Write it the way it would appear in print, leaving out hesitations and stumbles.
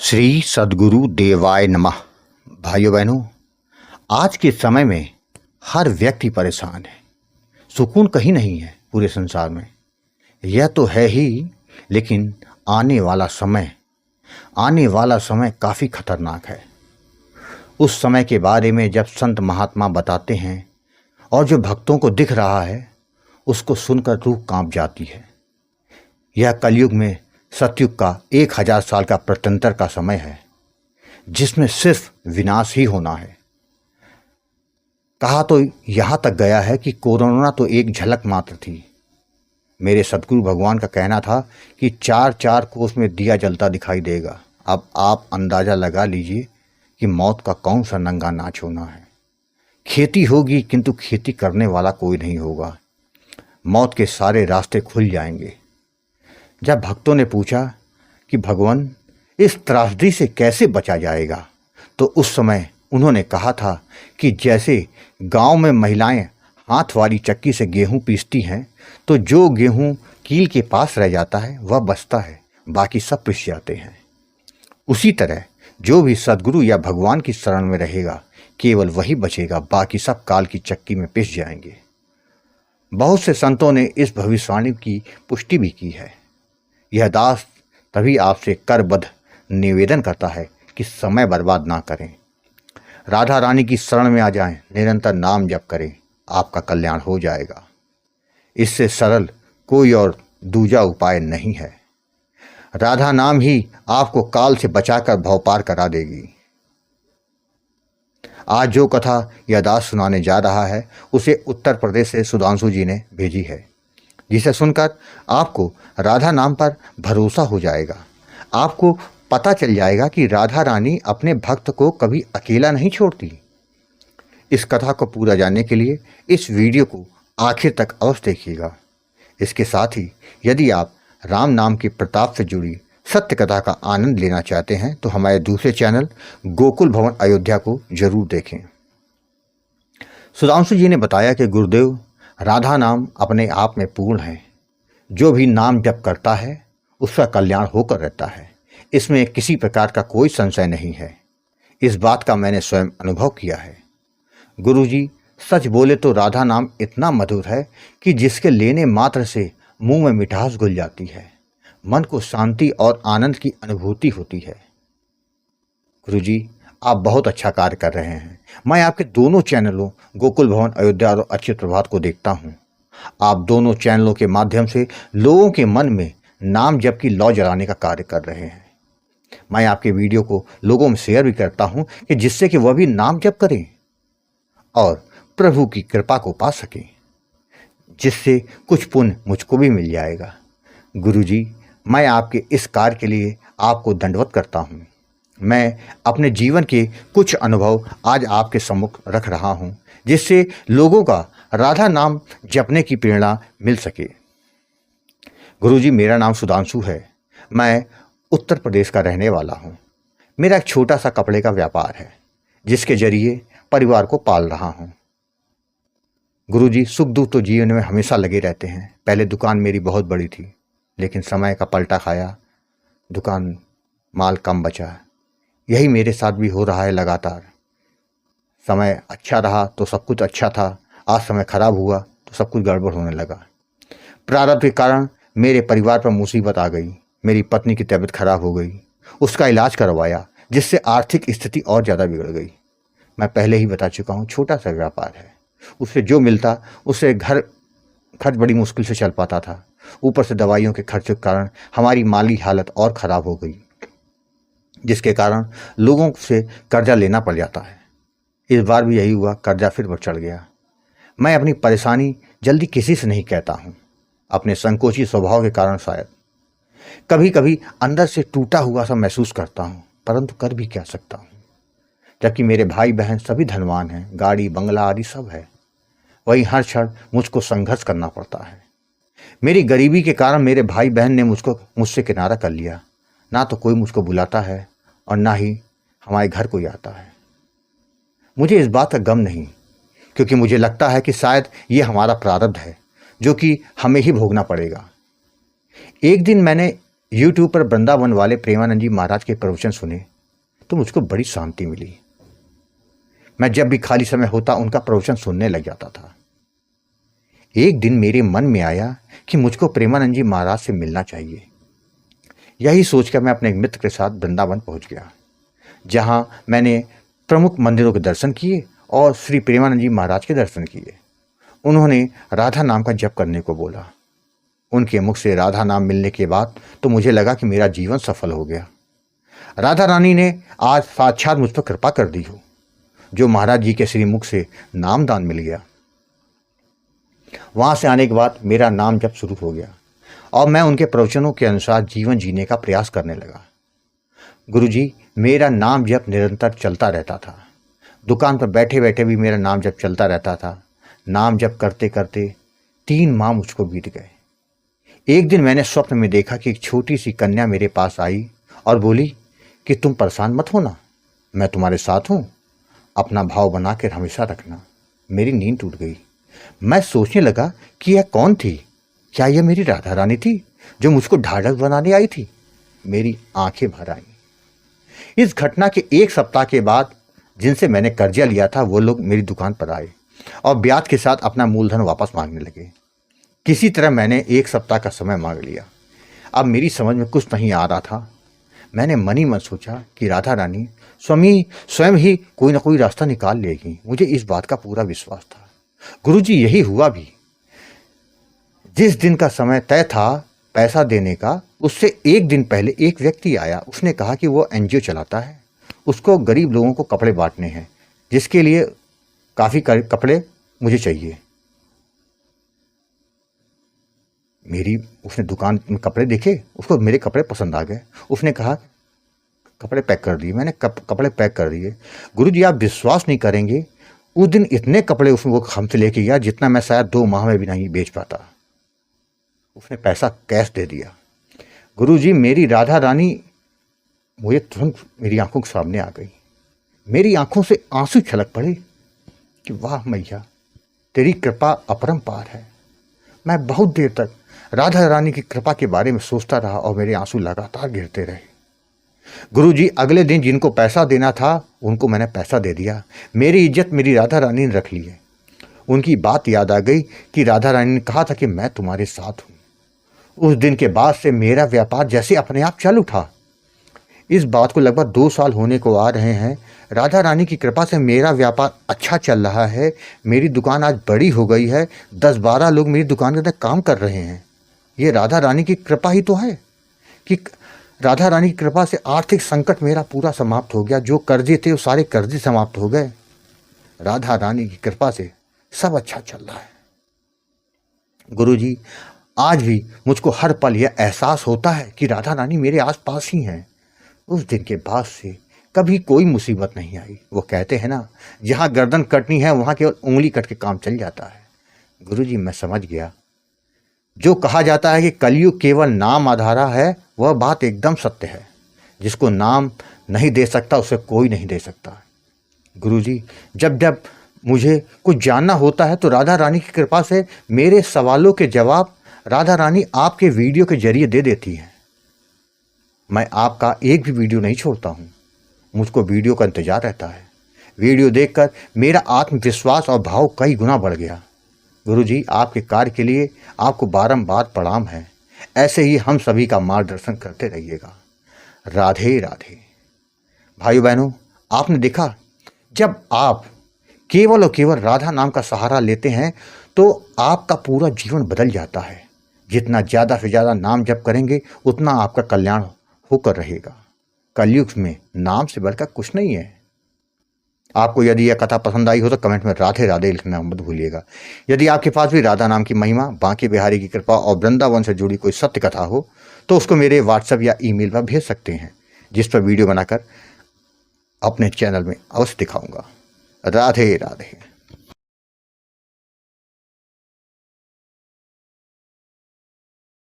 श्री सद्गुरु देवाय नमः। भाइयों बहनों, आज के समय में हर व्यक्ति परेशान है। सुकून कहीं नहीं है पूरे संसार में। यह तो है ही, लेकिन आने वाला समय काफ़ी खतरनाक है। उस समय के बारे में जब संत महात्मा बताते हैं और जो भक्तों को दिख रहा है, उसको सुनकर रूह कांप जाती है। यह कलयुग में सतयुग का 1000 साल का प्रत्यंतर का समय है, जिसमें सिर्फ विनाश ही होना है। कहा तो यहाँ तक गया है कि कोरोना तो एक झलक मात्र थी। मेरे सदगुरु भगवान का कहना था कि 4-4 कोस में दिया जलता दिखाई देगा। अब आप अंदाज़ा लगा लीजिए कि मौत का कौन सा नंगा नाच होना है। खेती होगी, किंतु खेती करने वाला कोई नहीं होगा। मौत के सारे रास्ते खुल जाएंगे। जब भक्तों ने पूछा कि भगवान, इस त्रासदी से कैसे बचा जाएगा, तो उस समय उन्होंने कहा था कि जैसे गांव में महिलाएं हाथ वाली चक्की से गेहूं पीसती हैं, तो जो गेहूं कील के पास रह जाता है वह बचता है, बाकी सब पिस जाते हैं। उसी तरह जो भी सद्गुरु या भगवान की शरण में रहेगा, केवल वही बचेगा, बाकी सब काल की चक्की में पिस जाएंगे। बहुत से संतों ने इस भविष्यवाणी की पुष्टि भी की है। यह दास तभी आपसे करबद्ध निवेदन करता है कि समय बर्बाद ना करें, राधा रानी की शरण में आ जाएं, निरंतर नाम जप करें, आपका कल्याण हो जाएगा। इससे सरल कोई और दूजा उपाय नहीं है। राधा नाम ही आपको काल से बचाकर भव पार करा देगी। आज जो कथा यह दास सुनाने जा रहा है, उसे उत्तर प्रदेश से सुधांशु जी ने भेजी है, जिसे सुनकर आपको राधा नाम पर भरोसा हो जाएगा। आपको पता चल जाएगा कि राधा रानी अपने भक्त को कभी अकेला नहीं छोड़ती। इस कथा को पूरा जानने के लिए इस वीडियो को आखिर तक अवश्य देखिएगा। इसके साथ ही यदि आप राम नाम के प्रताप से जुड़ी सत्य कथा का आनंद लेना चाहते हैं, तो हमारे दूसरे चैनल गोकुल भवन अयोध्या को जरूर देखें। सुधांशु जी ने बताया कि गुरुदेव, राधा नाम अपने आप में पूर्ण है। जो भी नाम जप करता है उसका कल्याण होकर रहता है। इसमें किसी प्रकार का कोई संशय नहीं है। इस बात का मैंने स्वयं अनुभव किया है। गुरुजी, सच बोले तो राधा नाम इतना मधुर है कि जिसके लेने मात्र से मुंह में मिठास घुल जाती है, मन को शांति और आनंद की अनुभूति होती है। गुरुजी, आप बहुत अच्छा कार्य कर रहे हैं। मैं आपके दोनों चैनलों गोकुल भवन अयोध्या और अच्युत प्रभात को देखता हूँ। आप दोनों चैनलों के माध्यम से लोगों के मन में नाम जप की लौ जलाने का कार्य कर रहे हैं। मैं आपके वीडियो को लोगों में शेयर भी करता हूँ कि जिससे कि वह भी नाम जप करें और प्रभु की कृपा को पा सकें, जिससे कुछ पुण्य मुझको भी मिल जाएगा। गुरुजी, मैं आपके इस कार्य के लिए आपको दंडवत करता हूँ। मैं अपने जीवन के कुछ अनुभव आज आपके सम्मुख रख रहा हूँ, जिससे लोगों का राधा नाम जपने की प्रेरणा मिल सके। गुरुजी, मेरा नाम सुधांशु है। मैं उत्तर प्रदेश का रहने वाला हूँ। मेरा एक छोटा सा कपड़े का व्यापार है, जिसके जरिए परिवार को पाल रहा हूँ। गुरुजी, सुख दुख तो जीवन में हमेशा लगे रहते हैं। पहले दुकान मेरी बहुत बड़ी थी, लेकिन समय का पलटा खाया, दुकान माल कम बचा। यही मेरे साथ भी हो रहा है लगातार। समय अच्छा रहा तो सब कुछ अच्छा था, आज समय खराब हुआ तो सब कुछ गड़बड़ होने लगा। प्रारब्ध के कारण मेरे परिवार पर मुसीबत आ गई। मेरी पत्नी की तबीयत खराब हो गई, उसका इलाज करवाया, जिससे आर्थिक स्थिति और ज़्यादा बिगड़ गई। मैं पहले ही बता चुका हूँ, छोटा सा व्यापार है। उससे जो मिलता उससे घर खर्च बड़ी मुश्किल से चल पाता था। ऊपर से दवाइयों के खर्च के कारण हमारी माली हालत और ख़राब हो गई, जिसके कारण लोगों से कर्जा लेना पड़ जाता है। इस बार भी यही हुआ, कर्जा फिर बढ़ चढ़ गया। मैं अपनी परेशानी जल्दी किसी से नहीं कहता हूँ, अपने संकोची स्वभाव के कारण शायद। कभी कभी अंदर से टूटा हुआ सा महसूस करता हूँ, परंतु कर भी क्या सकता हूँ। जबकि मेरे भाई बहन सभी धनवान हैं, गाड़ी बंगला आदि सब है, वहीं हर क्षण मुझको संघर्ष करना पड़ता है। मेरी गरीबी के कारण मेरे भाई बहन ने मुझसे किनारा कर लिया। ना तो कोई मुझको बुलाता है और ना ही हमारे घर कोई आता है। मुझे इस बात का गम नहीं, क्योंकि मुझे लगता है कि शायद ये हमारा प्रारब्ध है, जो कि हमें ही भोगना पड़ेगा। एक दिन मैंने यूट्यूब पर वृंदावन वाले प्रेमानंद जी महाराज के प्रवचन सुने तो मुझको बड़ी शांति मिली। मैं जब भी खाली समय होता उनका प्रवचन सुनने लग जाता था। एक दिन मेरे मन में आया कि मुझको प्रेमानंद जी महाराज से मिलना चाहिए। यही सोचकर मैं अपने एक मित्र के साथ वृंदावन पहुंच गया, जहां मैंने प्रमुख मंदिरों के दर्शन किए और श्री प्रेमानंद जी महाराज के दर्शन किए। उन्होंने राधा नाम का जप करने को बोला। उनके मुख से राधा नाम मिलने के बाद तो मुझे लगा कि मेरा जीवन सफल हो गया। राधा रानी ने आज साक्षात मुझ पर कृपा कर दी हो, जो महाराज जी के श्रीमुख से नामदान मिल गया। वहां से आने के बाद मेरा नाम जप शुरू हो गया और मैं उनके प्रवचनों के अनुसार जीवन जीने का प्रयास करने लगा। गुरुजी, मेरा नाम जप निरंतर चलता रहता था। दुकान पर बैठे बैठे भी मेरा नाम जप चलता रहता था। नाम जप करते करते 3 माह मुझको बीत गए। एक दिन मैंने स्वप्न में देखा कि एक छोटी सी कन्या मेरे पास आई और बोली कि तुम परेशान मत होना, मैं तुम्हारे साथ हूँ, अपना भाव बना कर हमेशा रखना। मेरी नींद टूट गई। मैं सोचने लगा कि यह कौन थी? क्या यह मेरी राधा रानी थी जो मुझको ढाढ़स बनाने आई थी? मेरी आंखें भर आईं। इस घटना के 1 सप्ताह के बाद जिनसे मैंने कर्जा लिया था वो लोग मेरी दुकान पर आए और ब्याज के साथ अपना मूलधन वापस मांगने लगे। किसी तरह मैंने 1 सप्ताह का समय मांग लिया। अब मेरी समझ में कुछ नहीं आ रहा था। मैंने मन ही मन सोचा कि राधा रानी स्वयं ही कोई ना कोई रास्ता निकाल लेगी। मुझे इस बात का पूरा विश्वास था। गुरुजी, यही हुआ भी। जिस दिन का समय तय था पैसा देने का, उससे 1 दिन पहले एक व्यक्ति आया। उसने कहा कि वो एनजीओ चलाता है, उसको गरीब लोगों को कपड़े बांटने हैं, जिसके लिए काफ़ी कपड़े मुझे चाहिए। उसने दुकान में कपड़े देखे, उसको मेरे कपड़े पसंद आ गए। उसने कहा कपड़े पैक कर दिए। मैंने कपड़े पैक कर दिए। गुरुजी, आप विश्वास नहीं करेंगे, उस दिन इतने कपड़े उसने वो हमसे लेके गया जितना मैं शायद 2 माह में भी नहीं बेच पाता। उसने पैसा कैश दे दिया। गुरुजी, मेरी राधा रानी मुझे तुरंत मेरी आंखों के सामने आ गई। मेरी आंखों से आंसू छलक पड़े कि वाह मैया, तेरी कृपा अपरंपार है। मैं बहुत देर तक राधा रानी की कृपा के बारे में सोचता रहा और मेरे आंसू लगातार गिरते रहे। गुरुजी, अगले दिन जिनको पैसा देना था उनको मैंने पैसा दे दिया। मेरी इज्जत मेरी राधा रानी ने रख ली है। उनकी बात याद आ गई कि राधा रानी ने कहा था कि मैं तुम्हारे साथ हूँ। उस दिन के बाद से मेरा व्यापार जैसे अपने आप चल उठा। इस बात को लगभग 2 साल होने को आ रहे हैं। राधा रानी की कृपा से मेरा व्यापार अच्छा चल रहा है। मेरी दुकान आज बड़ी हो गई है। 10-12 लोग मेरी दुकान के अंदर काम कर रहे हैं। ये राधा रानी की कृपा ही तो है कि राधा रानी की कृपा से आर्थिक संकट मेरा पूरा समाप्त हो गया। जो कर्जे थे वो सारे कर्जे समाप्त हो गए। राधा रानी की कृपा से सब अच्छा चल रहा है। गुरुजी, आज भी मुझको हर पल यह एहसास होता है कि राधा रानी मेरे आसपास ही हैं। उस दिन के बाद से कभी कोई मुसीबत नहीं आई। वो कहते हैं ना, जहाँ गर्दन कटनी है वहाँ केवल उंगली कट के काम चल जाता है। गुरुजी, मैं समझ गया। जो कहा जाता है कि कलयुग केवल नाम आधारा है, वह बात एकदम सत्य है। जिसको नाम नहीं दे सकता उसे कोई नहीं दे सकता। गुरुजी, जब जब मुझे कुछ जानना होता है तो राधा रानी की कृपा से मेरे सवालों के जवाब राधा रानी आपके वीडियो के जरिए दे देती है। मैं आपका एक भी वीडियो नहीं छोड़ता हूँ। मुझको वीडियो का इंतजार रहता है। वीडियो देखकर मेरा आत्मविश्वास और भाव कई गुना बढ़ गया। गुरुजी, आपके कार्य के लिए आपको बारंबार प्रणाम है। ऐसे ही हम सभी का मार्गदर्शन करते रहिएगा। राधे राधे। भाइयों बहनों, आपने देखा, जब आप केवल और केवल राधा नाम का सहारा लेते हैं तो आपका पूरा जीवन बदल जाता है। जितना ज़्यादा से ज़्यादा नाम जप करेंगे उतना आपका कल्याण होकर रहेगा। कलयुग में नाम से बढ़कर कुछ नहीं है। आपको यदि यह कथा पसंद आई हो तो कमेंट में राधे राधे लिखना मत भूलिएगा। यदि आपके पास भी राधा नाम की महिमा, बांके बिहारी की कृपा और वृंदावन से जुड़ी कोई सत्य कथा हो तो उसको मेरे व्हाट्सएप या ईमेल पर भेज सकते हैं, जिस पर वीडियो बनाकर अपने चैनल में अवश्य दिखाऊंगा। राधे राधे।